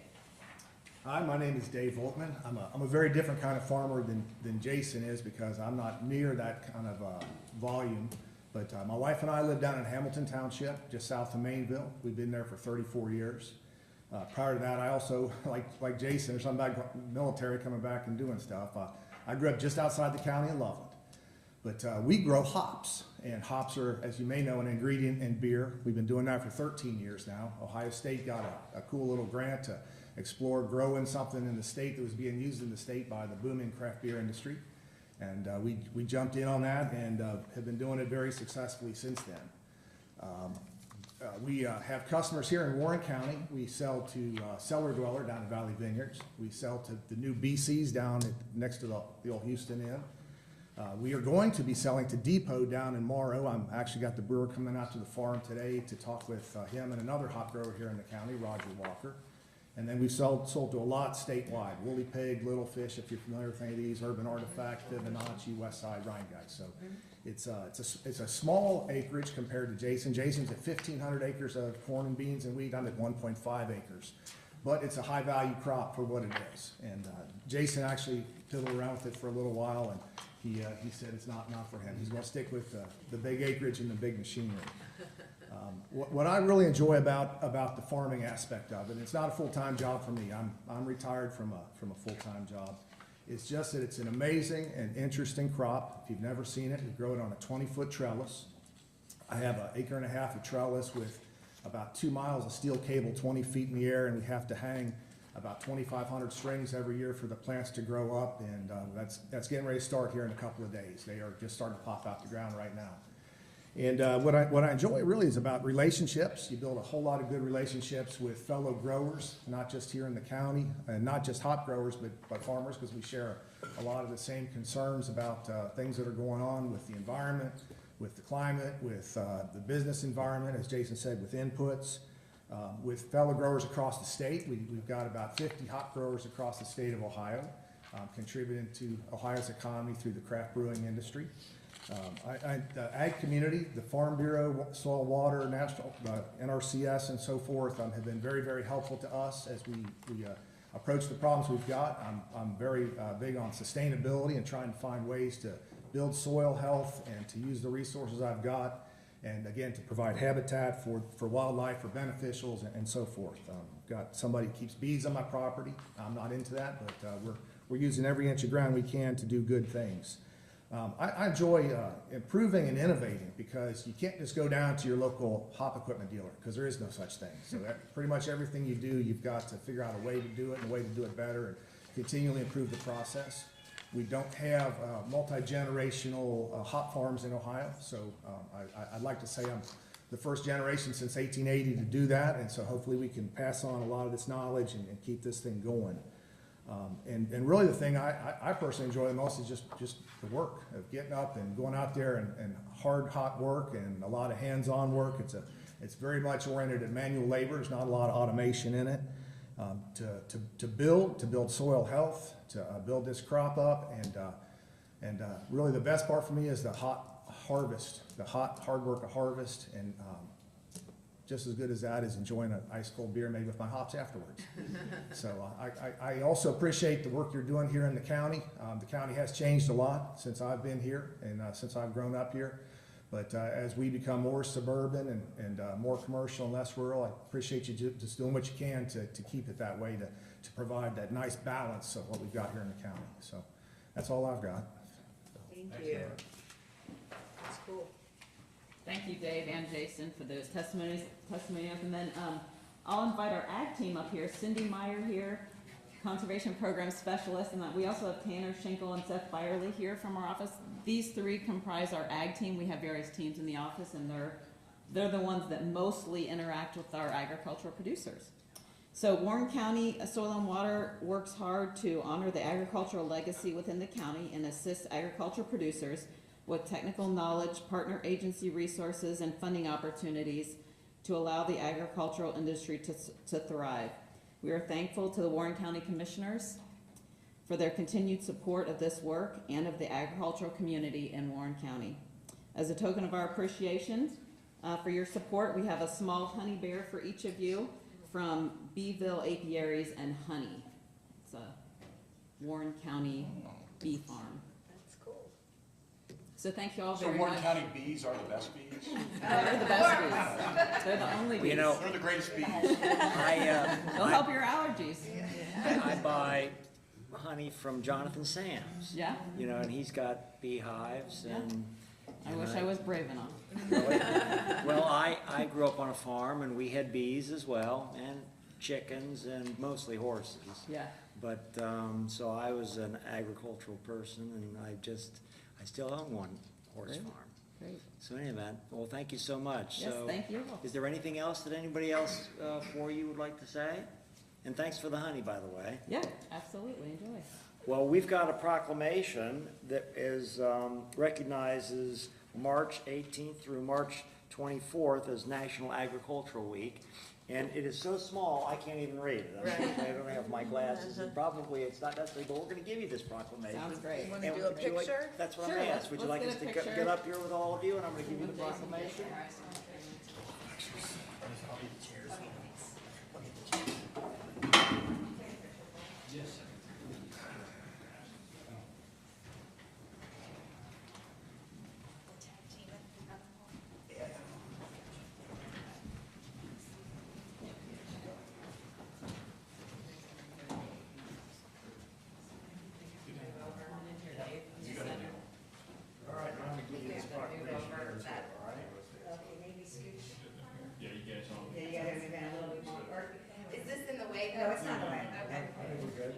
Hi, my name is Dave Volkman. I'm a very different kind of farmer than Jason is, because I'm not near that kind of volume. But my wife and I live down in Hamilton Township, just south of Mainville. We've been there for 34 years. Prior to that, I also, like Jason, there's something about military coming back and doing stuff. I grew up just outside the county of Loveland. But we grow hops, and hops are, as you may know, an ingredient in beer. We've been doing that for 13 years now. Ohio State got a cool little grant to explore growing something in the state that was being used in the state by the booming craft beer industry. And we jumped in on that and have been doing it very successfully since then. We have customers here in Warren County. We sell to Cellar Dweller down at Valley Vineyards. We sell to the new BC's down next to the old Houston Inn. We are going to be selling to Depot down in Morrow. I'm actually got the brewer coming out to the farm today to talk with him and another hop grower here in the county, Roger Walker. And then we've sold to a lot statewide: Woolly Pig, Little Fish, if you're familiar with any of these, Urban Artifact, Fibonacci, Westside, Rhinegeist. So it's a small acreage compared to Jason. Jason's at 1,500 acres of corn and beans and wheat. I'm at 1.5 acres. But it's a high value crop for what it is. And Jason actually fiddled around with it for a little while, and he said it's not for him. He's gonna stick with the big acreage and the big machinery. What I really enjoy about the farming aspect of it, and it's not a full-time job for me. I'm retired from a full-time job. It's just that it's an amazing and interesting crop. If you've never seen it, we grow it on a 20-foot trellis. I have an acre and a half of trellis with about 2 miles of steel cable 20 feet in the air, and we have to hang about 2,500 strings every year for the plants to grow up, and that's getting ready to start here in a couple of days. They are just starting to pop out the ground right now. And what I enjoy really is about relationships. You build a whole lot of good relationships with fellow growers, not just here in the county, and not just hop growers, but farmers, because we share a lot of the same concerns about things that are going on with the environment, with the climate, with the business environment, as Jason said, with inputs, with fellow growers across the state. We've got about 50 hop growers across the state of Ohio, contributing to Ohio's economy through the craft brewing industry. The ag community, the Farm Bureau, Soil and Water, National, NRCS and so forth, have been very, very helpful to us as we approach the problems we've got. I'm very big on sustainability and trying to find ways to build soil health and to use the resources I've got, and again, to provide habitat for wildlife, for beneficials, and so forth. Got somebody who keeps bees on my property. I'm not into that, but we're using every inch of ground we can to do good things. I enjoy improving and innovating, because you can't just go down to your local hop equipment dealer, because there is no such thing. So pretty much everything you do, you've got to figure out a way to do it and a way to do it better and continually improve the process. We don't have multi-generational hop farms in Ohio, so I'd like to say I'm the first generation since 1880 to do that, and so hopefully we can pass on a lot of this knowledge and keep this thing going. And really the thing I personally enjoy the most is just the work of getting up and going out there and hard, hot work and a lot of hands-on work. It's very much oriented at manual labor. There's not a lot of automation in it. To build soil health, to build this crop up, and really the best part for me is the hot harvest, the hard work of harvest, and just as good as that is enjoying an ice cold beer made with my hops afterwards. So I also appreciate the work you're doing here in the county. The county has changed a lot since I've been here and since I've grown up here. But as we become more suburban and more commercial and less rural, I appreciate you just doing what you can to keep it that way, to provide that nice balance of what we've got here in the county. So that's all I've got. Thank you. That's cool. Thank you, Dave and Jason, for those testimonies. And then I'll invite our ag team up here. Cindy Meyer here, Conservation Program Specialist, and we also have Tanner Schenkel and Seth Byerly here from our office. These three comprise our ag team. We have various teams in the office, and they're the ones that mostly interact with our agricultural producers. So Warren County Soil and Water works hard to honor the agricultural legacy within the county and assist agricultural producers with technical knowledge, partner agency resources, and funding opportunities to allow the agricultural industry to thrive. We are thankful to the Warren County Commissioners for their continued support of this work and of the agricultural community in Warren County. As a token of our appreciation for your support, we have a small honey bear for each of you from Beeville Apiaries and Honey. It's a Warren County bee farm. So thank you all very much. So Warren County bees are the best bees? They're the best bees. They're the only bees. You know, They're the greatest bees. They'll help your allergies. I buy honey from Jonathan Sams. Yeah? You know, and he's got beehives and. I wish I was brave enough. Well, I grew up on a farm and we had bees as well, and chickens and mostly horses. Yeah. But, so I was an agricultural person, and I still own one horse Great. farm. Great. So in any event, well, thank you so much. Yes, So, thank you. is there anything else that anybody else for you would like to say? And thanks for the honey, by the way. Yeah, absolutely. Enjoy. Well, we've got a proclamation that recognizes March 18th through March 24th as National Agricultural Week. And it is so small, I can't even read it. I don't have my glasses, and probably it's not necessary, but we're gonna give you this proclamation. Sounds great. You wanna And do a would you like- picture? That's what I'm Sure, gonna let's- ask. Would you let's like us get to a picture. get up here with all of you, and I'm gonna give you the proclamation? Is this in the way though? No, it's not the way. Okay.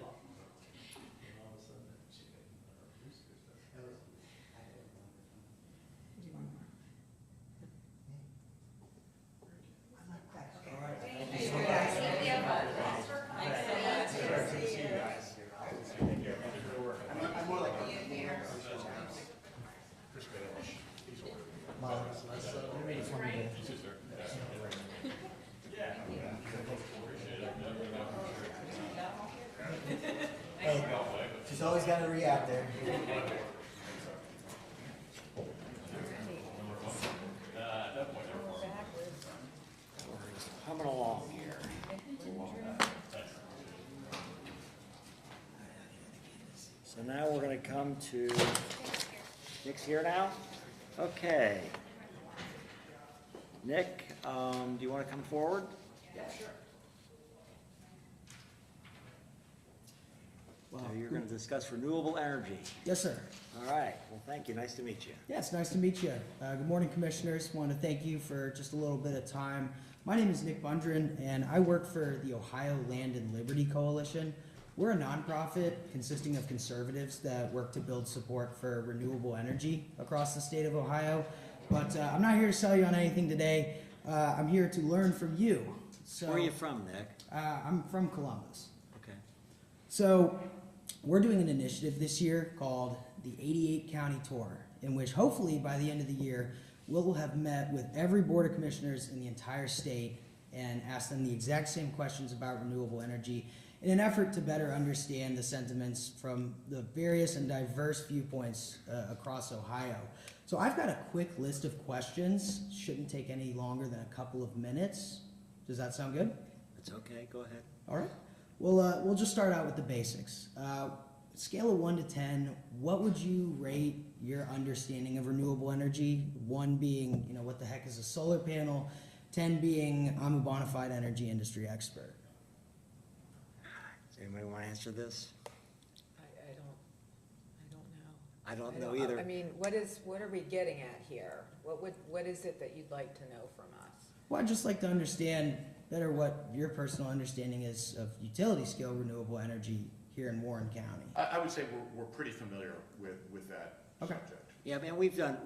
She's always got to react there. come to, Nick's here now? Okay. Nick, do you want to come forward? Yeah, sure. So you're going to discuss renewable energy. Yes, sir. All right, well, thank you, nice to meet you. Yeah, it's nice to meet you. Good morning, Commissioners. Want to thank you for just a little bit of time. My name is Nick Bundren, and I work for the Ohio Land and Liberty Coalition. We're a nonprofit consisting of conservatives that work to build support for renewable energy across the state of Ohio. But I'm not here to sell you on anything today. I'm here to learn from you. So, Where are you from, Nick? I'm from Columbus. Okay. So we're doing an initiative this year called the 88 County Tour, in which hopefully by the end of the year, we'll have met with every board of commissioners in the entire state and asked them the exact same questions about renewable energy in an effort to better understand the sentiments from the various and diverse viewpoints across Ohio. So I've got a quick list of questions. Shouldn't take any longer than a couple of minutes. Does that sound good? It's okay, go ahead. All right. We'll just start out with the basics. Scale of 1 to 10, what would you rate your understanding of renewable energy? 1 being, what the heck is a solar panel? 10 being, I'm a bona fide energy industry expert. Does anybody want to answer this? I don't know. I don't know either. I mean, what are we getting at here? What is it that you'd like to know from us? Well, I'd just like to understand better what your personal understanding is of utility scale renewable energy here in Warren County. I would say we're pretty familiar with that Okay. subject. Yeah, man, we've had,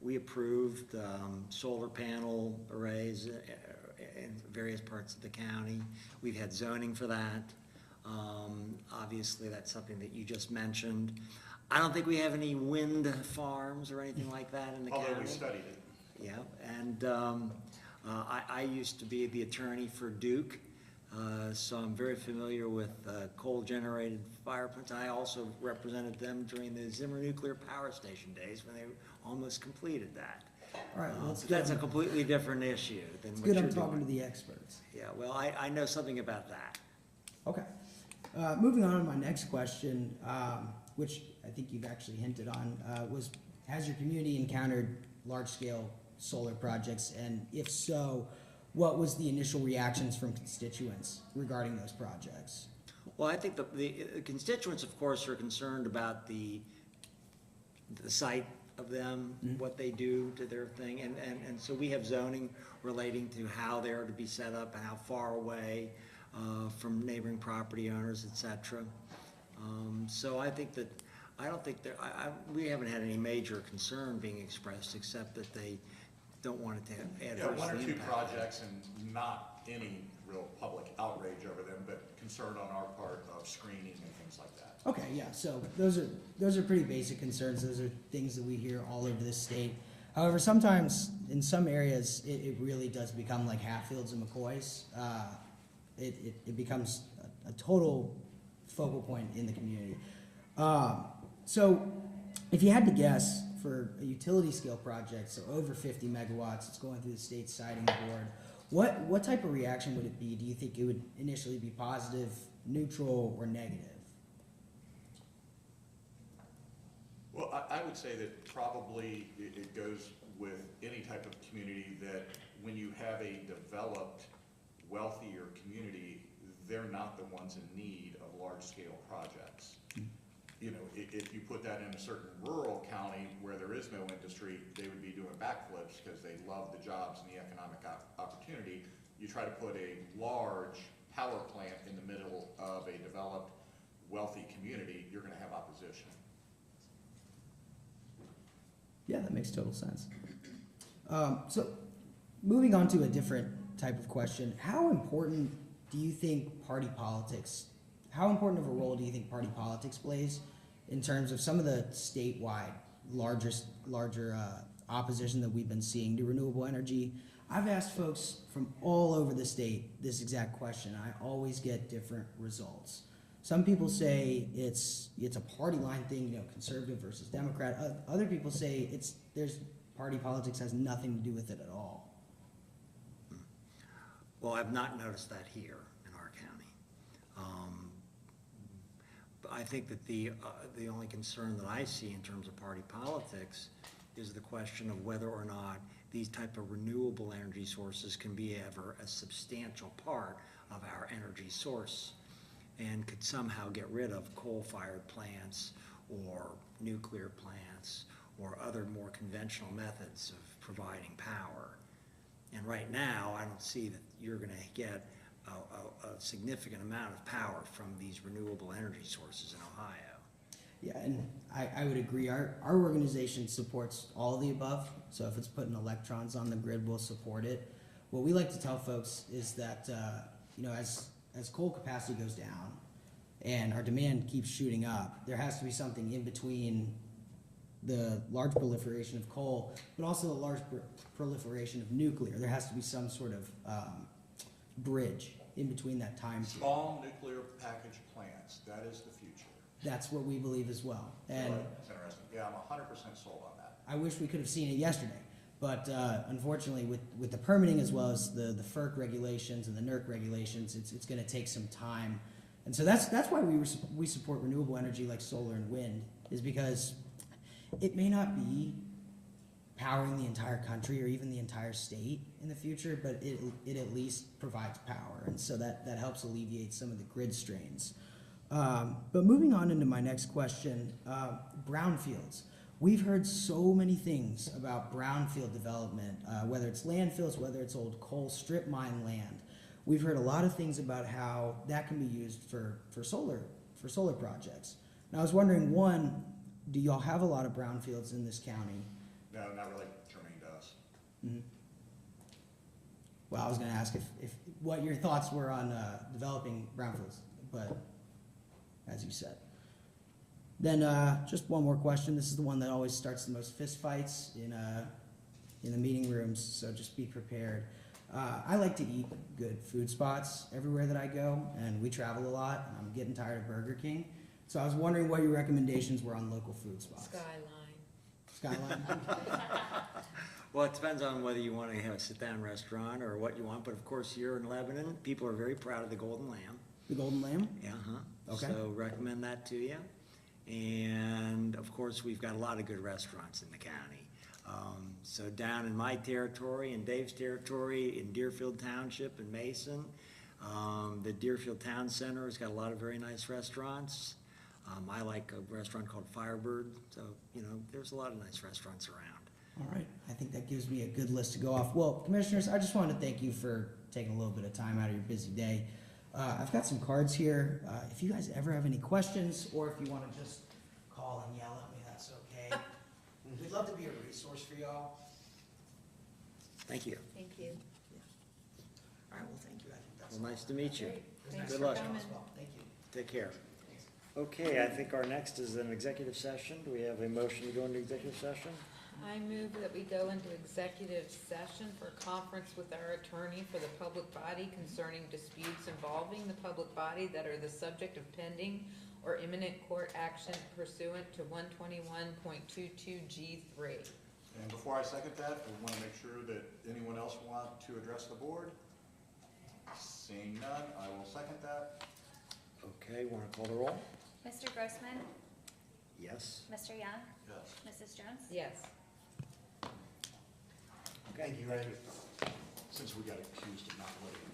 we approved solar panel arrays in various parts of the county. We've had zoning for that. Obviously, that's something that you just mentioned. I don't think we have any wind farms or anything like that in the county. Although we studied it. Yeah, and I used to be the attorney for Duke, so I'm very familiar with coal-generated fire plants. I also represented them during the Zimmer Nuclear Power Station days when they almost completed that. All right, well, That's a completely different issue than It's what good you're I'm talking to doing. the experts. Yeah, well, I know something about that. Okay. Moving on to my next question, which I think you've actually hinted on, was has your community encountered large-scale solar projects? And if so, what was the initial reactions from constituents regarding those projects? Well, I think the constituents, of course, are concerned about the site of them, what they do to their thing, and so we have zoning relating to how they're to be set up, how far away from neighboring property owners, et cetera. So I think that, I don't think there, we haven't had any major concern being expressed, except that they don't want it to have Yeah, adverse one or two impact. projects and not any real public outrage over them, but concern on our part of screening and things like that. Okay, yeah, so those are pretty basic concerns. Those are things that we hear all over the state. However, sometimes in some areas, it really does become like Hatfields and McCoys. It becomes a total focal point in the community. So if you had to guess for a utility scale project, so over 50 megawatts, it's going through the state siting board, what type of reaction would it be? Do you think it would initially be positive, neutral, or negative? Well, I would say that probably it goes with any type of community that when you have a developed, wealthier community, they're not the ones in need of large-scale projects. If you put that in a certain rural county where there is no industry, they would be doing backflips because they love the jobs and the economic opportunity. You try to put a large power plant in the middle of a developed, wealthy community, you're gonna have opposition. Yeah, that makes total sense. So, moving on to a different type of question, how important do you think party politics, how important of a role do you think party politics plays in terms of some of the statewide larger opposition that we've been seeing to renewable energy? I've asked folks from all over the state this exact question. I always get different results. Some people say it's a party line thing, conservative versus Democrat. Other people say party politics has nothing to do with it at all. Well, I've not noticed that here in our county. I think that the only concern that I see in terms of party politics is the question of whether or not these type of renewable energy sources can be ever a substantial part of our energy source and could somehow get rid of coal-fired plants or nuclear plants or other more conventional methods of providing power. And right now, I don't see that you're gonna get a significant amount of power from these renewable energy sources in Ohio. Yeah, and I would agree. Our organization supports all of the above. So if it's putting electrons on the grid, we'll support it. What we like to tell folks is that, as coal capacity goes down and our demand keeps shooting up, there has to be something in between the large proliferation of coal, but also the large proliferation of nuclear. There has to be some sort of bridge in between that time. Small nuclear package plants, that is the future. That's what we believe as well. And That's interesting. Yeah, I'm 100% sold on that. I wish we could have seen it yesterday, but unfortunately, with the permitting as well as the FERC regulations and the NERC regulations, it's going to take some time. And so that's why we support renewable energy like solar and wind, is because it may not be powering the entire country or even the entire state in the future, but it at least provides power, and so that helps alleviate some of the grid strains. But moving on into my next question, brownfields. We've heard so many things about brownfield development, whether it's landfills, whether it's old coal strip mine land. We've heard a lot of things about how that can be used for solar projects. And I was wondering, one, do y'all have a lot of brownfields in this county? No, not really germane to us. Mhm. Well, I was going to ask if what your thoughts were on developing brownfields, but as you said. Then just one more question. This is the one that always starts the most fistfights in the meeting rooms, so just be prepared. I like to eat good food spots everywhere that I go, and we travel a lot, and I'm getting tired of Burger King. So I was wondering what your recommendations were on local food spots. Skyline. Well, it depends on whether you want to have a sit-down restaurant or what you want, but of course, here in Lebanon, people are very proud of the Golden Lamb. The Golden Lamb? Okay. So recommend that to you. And of course, we've got a lot of good restaurants in the county. So down in my territory, in Dave's territory, in Deerfield Township and Mason, the Deerfield Town Center has got a lot of very nice restaurants. I like a restaurant called Firebird. So, there's a lot of nice restaurants around. All right, I think that gives me a good list to go off. Well, Commissioners, I just wanted to thank you for taking a little bit of time out of your busy day. I've got some cards here. If you guys ever have any questions, or if you want to just call and yell at me, that's okay. We'd love to be a resource for y'all. Thank you. Thank you. All right, well, thank you. I think that's Well, nice to meet you. Thanks Good for luck. coming. Thank you. Take care. Okay, I think our next is an executive session. Do we have a motion to go into executive session? I move that we go into executive session for conference with our attorney for the public body concerning disputes involving the public body that are the subject of pending or imminent court action pursuant to 121.22G3. And before I second that, we want to make sure that anyone else want to address the board? Seeing none, I will second that. Okay, want to call the roll? Mr. Grossman? Yes. Mr. Young? Yes. Mrs. Jones? Yes. Okay. Thank you, Ray. Since we got accused of not letting